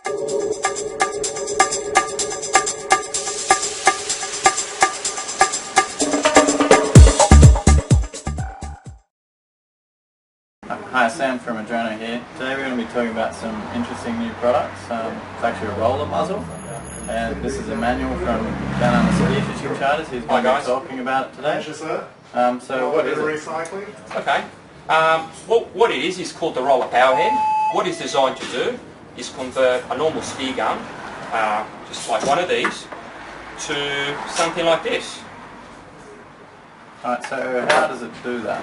Hi, Sam from Adreno here. Today we're going to be talking about some interesting new products. It's actually a roller muzzle, and this is Emanual from Downunder Spearfishing Charters. He's going to be talking about it today. So what is it? Recycling. Okay. What it is called the roller powerhead. What it's designed to do is convert a normal spear gun, just like one of these, to something like this. Alright, so how does it do that?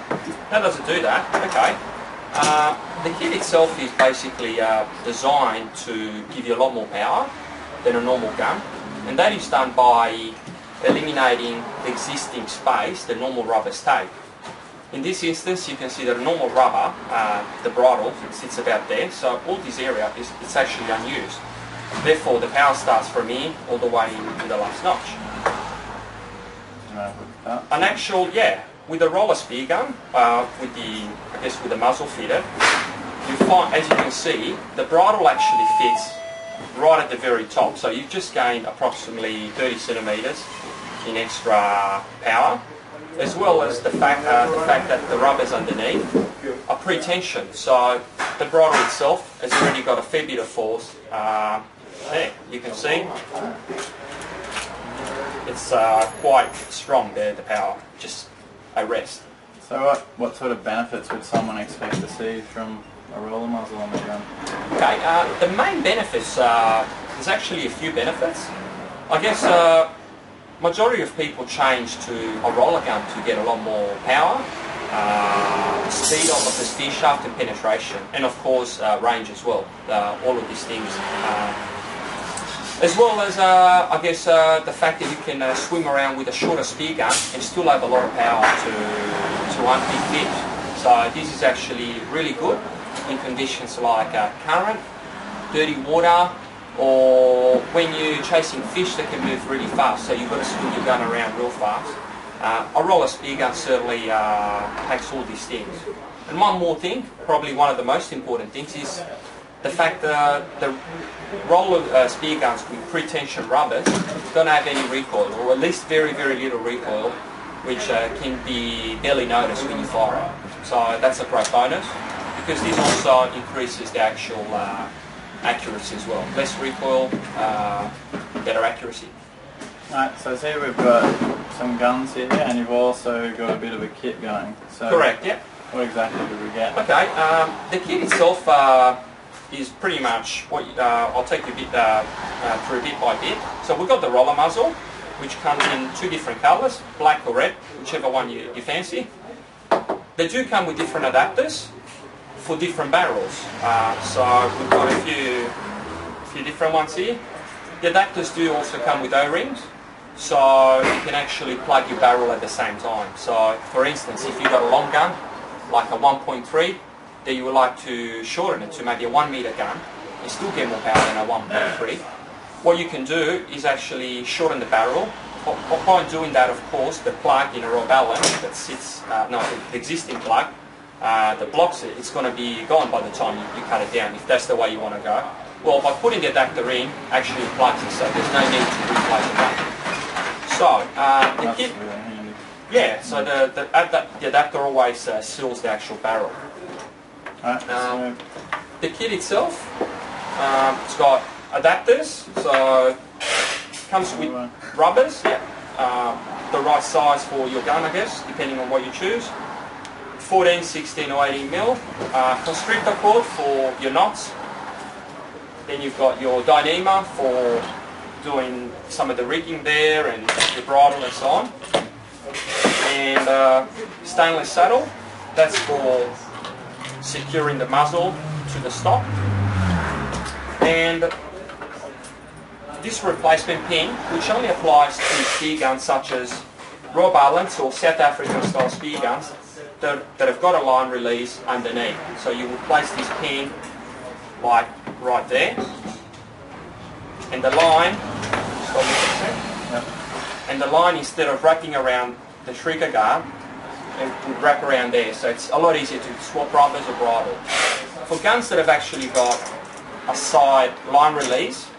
How does it do that? Okay. The kit itself is basically designed to give you a lot more power than a normal gun, and that is done by eliminating the existing space the normal rubbers take. In this instance, you can see that a normal rubber, the bridle, sits about there, so all this area it's actually unused. Therefore, the power starts from here all the way to the last notch. An actual, with a roller spear gun, with the muzzle fitted, you find, as you can see, the bridle actually fits right at the very top. So you've just gained approximately 30 centimeters in extra power, as well as the fact that the rubbers underneath are pre-tensioned. So the bridle itself has already got a fair bit of force. There, you can see. It's quite strong there, the power, just a rest. So what sort of benefits would someone expect to see from a roller muzzle on the gun? Okay, the main benefits, there's actually a few benefits. I guess majority of people change to a roller gun to get a lot more power, speed of the spear shaft and penetration, and of course range as well. All of these things. As well as, I guess, the fact that you can swim around with a shorter spear gun and still have a lot of power to unpick fish. So this is actually really good in conditions like current, dirty water, or when you're chasing fish that can move really fast, so you've got to swing your gun around real fast. A roller spear gun certainly takes all these things. And one more thing, probably one of the most important things, is the fact that the roller spear guns with pre-tension rubbers don't have any recoil, or at least very, very little recoil, which can be barely noticed when you fire it. So that's a great bonus, because this also increases the actual accuracy as well. Less recoil, better accuracy. Alright, so see we've got some guns here, and you've also got a bit of a kit going. So correct, yeah. What exactly did we get? Okay, the kit itself is pretty much what I'll take you through bit by bit. So we've got the roller muzzle, which comes in two different colours, black or red, whichever one you fancy. They do come with different adapters for different barrels. So we've got a few different ones here. The adapters do also come with O-rings, so you can actually plug your barrel at the same time. So for instance, if you've got a long gun, like a 1.3, that you would like to shorten it to maybe a 1 metre gun and still get more power than a 1.3, what you can do is actually shorten the barrel. Upon doing that, of course, the plug in a raw balance that sits, the existing plug that blocks it, it's going to be gone by the time you cut it down, if that's the way you want to go. Well, by putting the adapter in, actually it plugs it, so there's no need to replace the plug. So, the kit, yeah, so the adapter always seals the actual barrel. The kit itself, it's got adapters, so it comes with rubbers, the right size for your gun, I guess, depending on what you choose. 14, 16 or 18 mil. Constrictor cord for your knots. Then you've got your dyneema for doing some of the rigging there and your bridle and so on. And stainless saddle, that's for securing the muzzle to the stock. And this replacement pin, which only applies to spear guns such as raw balance or South African style spear guns that have got a line release underneath. So you will place this pin like right there, and the line, and the line, instead of wrapping around the trigger guard, it would wrap around there, so it's a lot easier to swap rubbers or bridle. For guns that have actually got a side line release.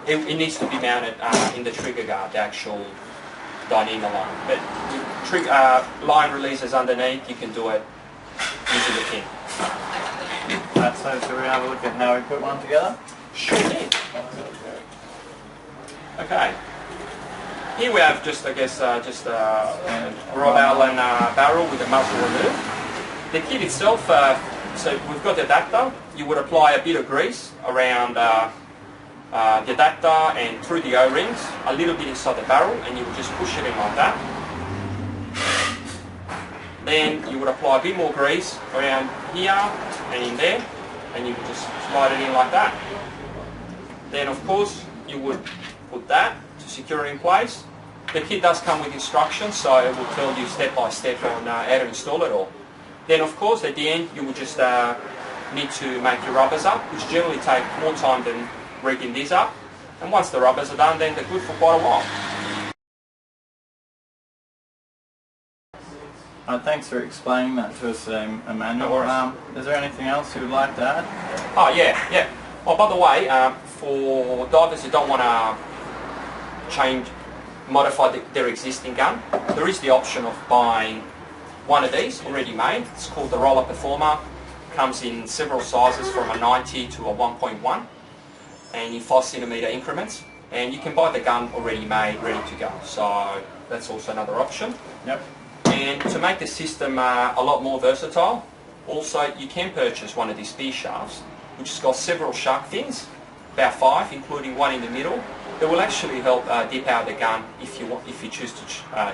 It needs to be mounted in the trigger guard, the actual Dyneema line. But line releases underneath, you can do it using the pin. Right, so should we have a look at how we put one together? Sure did. Okay. Here we have just a rod Allen barrel with a muzzle removed. The kit itself, so we've got the adapter. You would apply a bit of grease around the adapter and through the O-rings, a little bit inside the barrel, and you would just push it in like that. Then you would apply a bit more grease around here and in there, and you would just slide it in like that. Then of course you would put that to secure it in place. The kit does come with instructions, so it will tell you step by step on how to install it all. Then of course at the end you will just need to make your rubbers up, which generally take more time than rigging these up. And once the rubbers are done, then they're good for quite a while. Thanks for explaining that to us today, Emanuel. No worries. Is there anything else you would like to add? Oh yeah. Oh, by the way, for divers who don't want to modify their existing gun, there is the option of buying one of these already made. It's called the Roller Performer. Comes in several sizes from a 90 to a 1.1 and in 5cm increments. And you can buy the gun already made, ready to go. So that's also another option. Yep. And to make the system a lot more versatile, also you can purchase one of these spear shafts, which has got several shark fins, about 5, including one in the middle, that will actually help dip out the gun if you choose to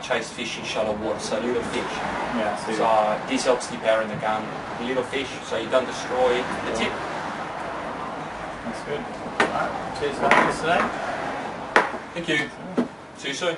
chase fish in shallow water, so little fish. Yeah, so this helps dip out in the gun the little fish, so you don't destroy the tip. That's good. Alright, cheers for having us today. Thank you. See you soon.